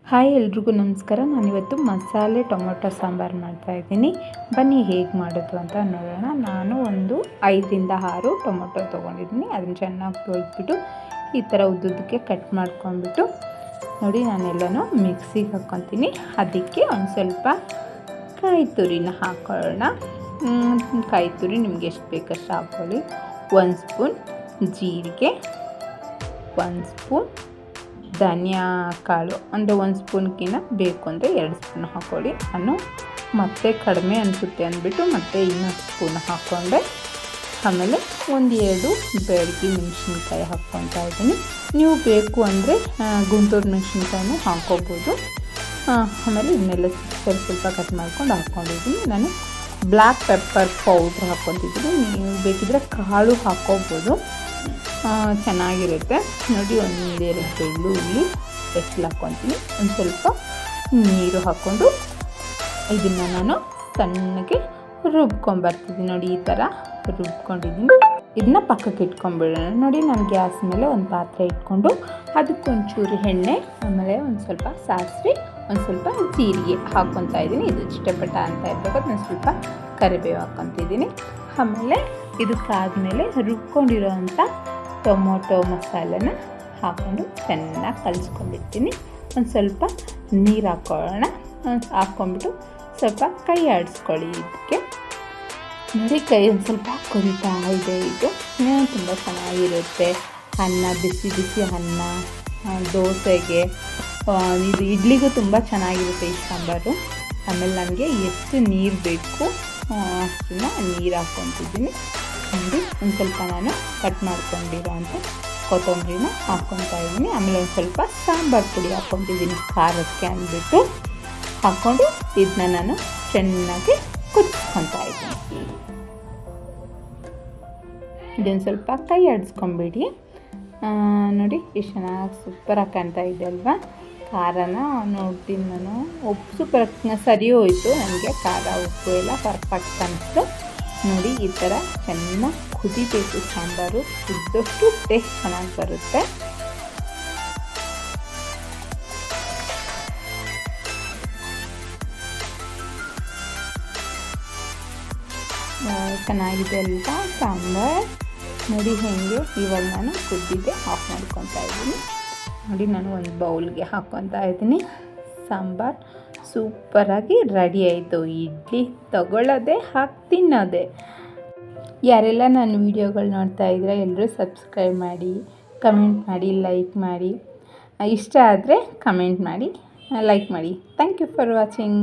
Hi ಎಲ್ರಿಗೂ ನಮಸ್ಕಾರ. ನಾನಿವತ್ತು ಮಸಾಲೆ ಟೊಮೊಟೊ ಸಾಂಬಾರು ಮಾಡ್ತಾಯಿದ್ದೀನಿ. ಬನ್ನಿ ಹೇಗೆ ಮಾಡೋದು ಅಂತ ನೋಡೋಣ. ನಾನು ಒಂದು 5ರಿಂದ 6 ಟೊಮೊಟೊ ತೊಗೊಂಡಿದ್ದೀನಿ. ಅದನ್ನು ಚೆನ್ನಾಗಿ ತೊಳೆದ್ಬಿಟ್ಟು ಈ ಥರ ಉದ್ದುದ್ದಕ್ಕೆ ಕಟ್ ಮಾಡ್ಕೊಂಡ್ಬಿಟ್ಟು ನೋಡಿ ನಾನೆಲ್ಲನೂ ಮಿಕ್ಸಿಗೆ ಹಾಕ್ಕೊತೀನಿ. ಅದಕ್ಕೆ ಒಂದು ಸ್ವಲ್ಪ ಕಾಯಿ ತುರಿನ ಹಾಕ್ಕೊಳ್ಳೋಣ. ಕಾಯಿ ತುರಿ ನಿಮ್ಗೆ ಎಷ್ಟು ಬೇಕಷ್ಟು ಹಾಕ್ಕೊಳ್ಳಿ. 1 ಸ್ಪೂನ್ ಜೀರಿಗೆ, 1 ಸ್ಪೂನ್ ಧನಿಯಾ ಕಾಳು, ಅಂದರೆ 1 ಸ್ಪೂನ್ಗಿಂತ ಬೇಕು ಅಂದರೆ 2 ಸ್ಪೂನ್ ಹಾಕ್ಕೊಳ್ಳಿ. ನಾನು ಮತ್ತೆ ಕಡಿಮೆ ಅನಿಸುತ್ತೆ ಅಂದ್ಬಿಟ್ಟು ಮತ್ತೆ ಇನ್ನೊಂದು ಸ್ಪೂನ್ ಹಾಕ್ಕೊಂಡೆ. ಆಮೇಲೆ 1-2 ಬೆಳ್ಳುಳ್ಳಿ ಮೆಣಸಿನ್ಕಾಯಿ ಹಾಕ್ಕೊತಾ ಇದ್ದೀನಿ. ನೀವು ಬೇಕು ಅಂದರೆ ಗುಂಟೂರು ಮೆಣಸಿನ್ಕಾಯಿನೂ ಹಾಕ್ಕೋಬೋದು. ಆಮೇಲೆ ಇದನ್ನೆಲ್ಲ ಸ್ವಲ್ಪ ಕಟ್ ಮಾಡ್ಕೊಂಡು ಹಾಕ್ಕೊಂಡಿದ್ದೀನಿ. ನಾನು ಬ್ಲ್ಯಾಕ್ ಪೆಪ್ಪರ್ ಪೌಡ್ರ್ ಹಾಕ್ಕೊತಿದ್ದೀನಿ. ನೀವು ಬೇಕಿದ್ರೆ ಕಾಳು ಹಾಕ್ಕೋಬೋದು, ಚೆನ್ನಾಗಿರುತ್ತೆ. ನೋಡಿ 1-2 ಬೆಳ್ಳುಳ್ಳಿ ಎಷ್ಟು ಹಾಕ್ಕೊತೀನಿ. ಒಂದು ಸ್ವಲ್ಪ ನೀರು ಹಾಕ್ಕೊಂಡು ಇದನ್ನು ನಾನು ಸಣ್ಣಗೆ ರುಬ್ಕೊಂಬರ್ತಿದ್ದೀನಿ. ನೋಡಿ ಈ ಥರ ರುಬ್ಕೊಂಡಿದ್ದೀನಿ. ಇದನ್ನ ಪಕ್ಕಕ್ಕೆ ಇಟ್ಕೊಂಡ್ಬಿಡೋಣ. ನೋಡಿ ನಾನು ಗ್ಯಾಸ್ ಮೇಲೆ ಒಂದು ಪಾತ್ರೆ ಇಟ್ಕೊಂಡು ಅದಕ್ಕೊಂಚೂರು ಎಣ್ಣೆ, ಆಮೇಲೆ ಒಂದು ಸ್ವಲ್ಪ ಸಾಸಿವೆ, ಒಂದು ಸ್ವಲ್ಪ ಜೀರಿಗೆ ಹಾಕ್ಕೊತಾ ಇದ್ದೀನಿ. ಇದು ಚಿಟಪಟ ಅಂತ ಇರಬೇಕು. ನಾನು ಸ್ವಲ್ಪ ಕರಿಬೇವು ಹಾಕ್ಕೊತಿದ್ದೀನಿ. ಆಮೇಲೆ ಇದಕ್ಕಾದಮೇಲೆ ರುಬ್ಕೊಂಡಿರೋವಂಥ ಟೊಮೊಟೊ ಮಸಾಲೆನ ಹಾಕ್ಕೊಂಡು ಚೆನ್ನಾಗಿ ಕಲಿಸ್ಕೊಂಡಿರ್ತೀನಿ. ಒಂದು ಸ್ವಲ್ಪ ನೀರು ಹಾಕ್ಕೊಳ್ಳೋಣ. ಹಾಕ್ಕೊಂಬಿಟ್ಟು ಸ್ವಲ್ಪ ಕೈ ಆಡಿಸ್ಕೊಳ್ಳಿ. ಇದಕ್ಕೆ ನೋಡಿ ಕೈ ಒಂದು ಸ್ವಲ್ಪ ಕೊರಿತಾ ಇದೆ. ಇದು ತುಂಬ ಚೆನ್ನಾಗಿರುತ್ತೆ. ಅನ್ನ, ಬಿಸಿ ಬಿಸಿ ಅನ್ನ, ದೋಸೆಗೆ, ಇದು ಇಡ್ಲಿಗೂ ತುಂಬ ಚೆನ್ನಾಗಿರುತ್ತೆ ಈ ಸಾಂಬಾರು. ಆಮೇಲೆ ನನಗೆ ಎಷ್ಟು ನೀರು ಬೇಕು ಅಷ್ಟನ್ನು ನೀರು ಹಾಕ್ಕೊತಿದ್ದೀನಿ. ನೋಡಿ ಒಂದು ಸ್ವಲ್ಪ ನಾನು ಕಟ್ ಮಾಡ್ಕೊಂಡಿರೋ ಅಂಥ ಕೊತ್ತಂಬರಿನ ಹಾಕ್ಕೊತಾ ಇದ್ದೀನಿ. ಆಮೇಲೆ ಒಂದು ಸ್ವಲ್ಪ ಸಾಂಬಾರು ಪುಡಿ ಹಾಕ್ಕೊತಿದ್ದೀನಿ ಖಾರಕ್ಕೆ ಅಂದ್ಬಿಟ್ಟು. ಹಾಕ್ಕೊಂಡು ಇದನ್ನ ನಾನು ಚೆನ್ನಾಗಿ ಕುದಿಸ್ಕೊತಾ ಇದ್ದೀನಿ. ಇದನ್ನು ಸ್ವಲ್ಪ ಕೈ ಆಡಿಸ್ಕೊಂಬಿಡಿ. ನೋಡಿ ಎಷ್ಟು ಚೆನ್ನಾಗಿ ಸೂಪರಾಗಿ ಕಾಣ್ತಾ ಇದೆ ಅಲ್ವಾ. ಖಾರನ ನೋಡ್ತೀನಿ ನಾನು. ಉಪ್ಪು ಸೂಪರ್ ಸರಿ ಹೋಯಿತು ನನಗೆ. ಖಾರ ಉಪ್ಪು ಎಲ್ಲ ಪರ್ಫೆಕ್ಟ್ ಅನಿಸ್ತು. ನೋಡಿ ಈ ಥರ ಚೆನ್ನಾಗಿ ಕುದಿಬೇಕು ಸಾಂಬಾರು. ಕುದ್ದಷ್ಟು ಟೇಸ್ಟ್ ಚೆನ್ನಾಗಿ ಬರುತ್ತೆ. ಚೆನ್ನಾಗಿದೆ ಅಲ್ವಾ ಸಾಂಬಾರು. ನೋಡಿ ಹೇಗೆ ಇವಾಗ ನಾನು ಕುದ್ದಿದ್ದೆ ಆಫ್ ಮಾಡ್ಕೊತಾ ಇದ್ದೀನಿ. ನೋಡಿ ನಾನು ಒಂದು ಬೌಲ್ಗೆ ಹಾಕ್ಕೊತಾ ಇದ್ದೀನಿ. ಸಾಂಬಾರು ಸೂಪರಾಗಿ ರೆಡಿ ಆಯಿತು. ಇಡ್ಲಿ ತಗೊಳ್ಳೋದೆ ಹಾಕಿ ತಿನ್ನೋದೆ. ಯಾರೆಲ್ಲ ನನ್ನ ವೀಡಿಯೋಗಳು ನೋಡ್ತಾ ಇದ್ರೆ ಎಲ್ಲರೂ ಸಬ್ಸ್ಕ್ರೈಬ್ ಮಾಡಿ, ಕಮೆಂಟ್ ಮಾಡಿ, ಲೈಕ್ ಮಾಡಿ. ಇಷ್ಟ ಆದರೆ ಕಮೆಂಟ್ ಮಾಡಿ, ಲೈಕ್ ಮಾಡಿ. Thank you for watching.